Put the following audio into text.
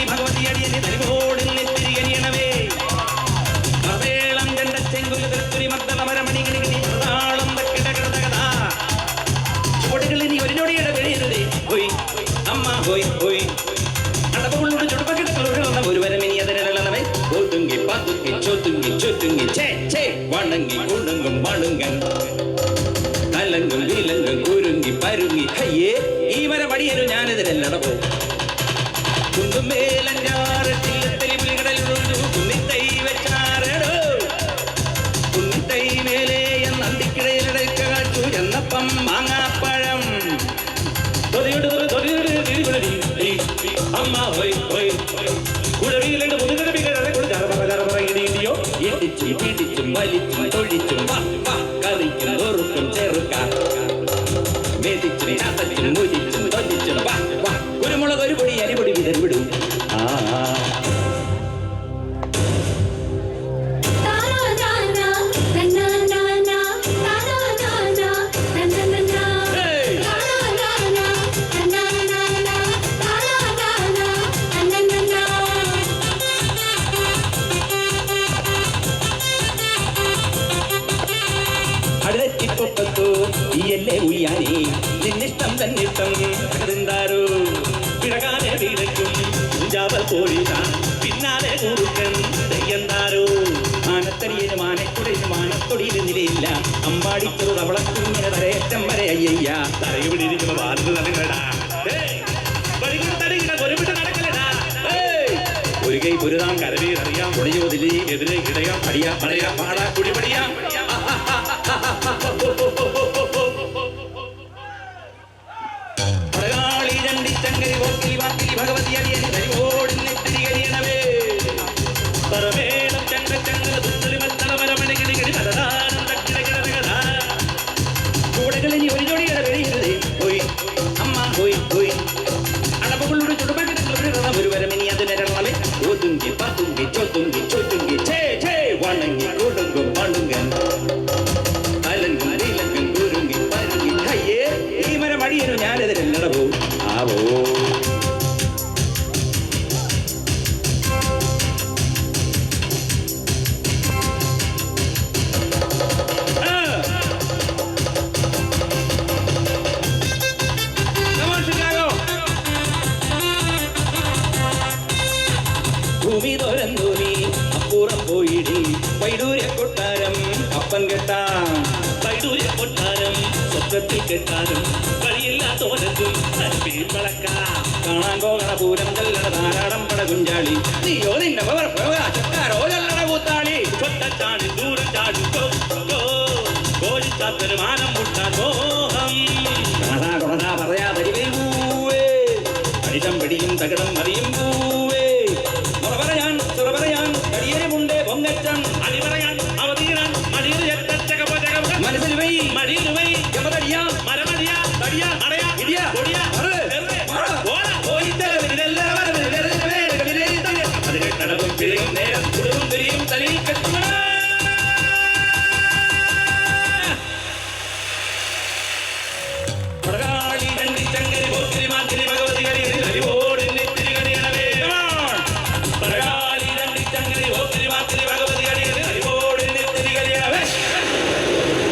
ഭഗവതി അടിയനെ തനിവോട് നെത്തിരികനിയണവേ മവേളം കണ്ട ചെങ്കുലി മർദ്ദമരമണി താളം തക്കിടകടകടാ ചുവടുകളിൽ ഒരു ഞൊടിയുടെ വെളിയരുതേ ഹോയ് അമ്മ ഹോയ് ഹോയ് അടവുകളുടെ ചുടുപക്കിടകളുള്ള ഒരു വരമിനി അതിരളവേ ഒതുങ്ങി പതുങ്ങി ചൊതുങ്ങി ചൊതുങ്ങി ചേ ചേ വണങ്ങി കുണുങ്ങും വണുങ്ങൻ കലങ്ങും വിലങ്ങും കുരുങ്ങി പരുങ്ങി ഹയ്യേ ഈ വരമടിയനു ഞാനെതിരല്ലടപ്പോ കുണ്ടും മേലഞ്ഞാറ് ചില്ലത്തരി പുലികടലൊരു കുന്നിത്തൈ വെച്ചാറടോ കുന്നിത്തൈ മേലെ നന്ദിക്കിടയിലടക്ക കാട്ടു എന്നപ്പം മാങ്ങാപ്പഴം അമ്മ ഹോയ് ഹോയ് കുഴവിയിലുണ്ട് പുതുകടവിയോ ഇടിച്ചും പിടിച്ചും വലിച്ചും തൊഴിച്ചും കളിക്കും ഓർക്കും ചെറുക്കാം വേദിച്ചും ചാത്തച്ചും മുരിച്ചും തൊല്ലിച്ചും കുരുമുളക് ഒരു പൊടി അരിപൊടി വിതർവിടും ഈയല്ലേ ഉയ്യാനേ നിന്നിഷ്ടം തന്നിഷ്ടം എന്താരോ പിഴകാതെ വീടയ്ക്കും ജാവൽ കോഴിത പിന്നാലെ കൂറുക്കൻ എന്താരോ മാനത്തടിയിലും ആനക്കുടയിലും മാനത്തൊടിയിലും നിലയില്ല അമ്പാടിച്ചത് തവളക്കുങ്ങനെ തരയറ്റം വരെ അയ്യ തറയുവിടിയിരിക്കുന്ന വാർത്ത നടക്കടാ ഒരു കൈ പൊരുതാം കരവേറിയാം പൊടിയോതിലേ എതിരെ ഇടയാം പടിയാ പടയാ പാടാ കുടിപടിയാം ഭഗവതി അടിയൻ തനിവോട് നെത്തിരികനിയണവേ പരമേണം ചങ്ങ ചങ്ങ തുന്നലി മത്തളമരമണി കിടികിടി പരദാനം തക്കിടകിടകടാ കൂടകളിനി ഒരു ജോഡിയുടെ വെളിയരുതേ ഹോയ് അമ്മ ഹോയ് ഹോയ് അളവുകളുടെ ചുടുപകിടകളുടെ ഒരു വരമിനി അതിനരളമേ ഒതുങ്ങി പതുങ്ങി ചൊതുങ്ങി ചൊതുങ്ങി ചേ ചേ വണങ്ങി കൊടുങ്ങും വണുങ്ങൻ അലങ്കും നീലങ്കും കുരുങ്ങി പരുങ്ങി ഹയ്യേ ഈ മരമടിയനു ഞാനെതിരല്ലടവോ ആവോ ഭൂമി തോരന്തൂരി അപ്പൂറം പോയിടി വൈഡൂര്യ കൊട്ടാരം അപ്പൻ കെട്ടാം വൈഡൂര്യ കൊട്ടാരം സ്വപ്നത്തിൽ കെട്ടാനും വഴിയില്ലാത്തോരത്തും വളക്കാം കാണാൻ പോകണ പൂരം ചല്ലട ധാരാളം പട കുഞ്ചാളി നീയോ നിന്റെ ചക്കാരോ ചല്ലട കൂത്താളി കൊട്ടാണി ദൂരം ചാടി കോഴിച്ചാത്തൊരു മാനം മുട്ടാൻ മോഹം പറയാ പരിവേ അടിതം പിടിയും തകടം അറിയും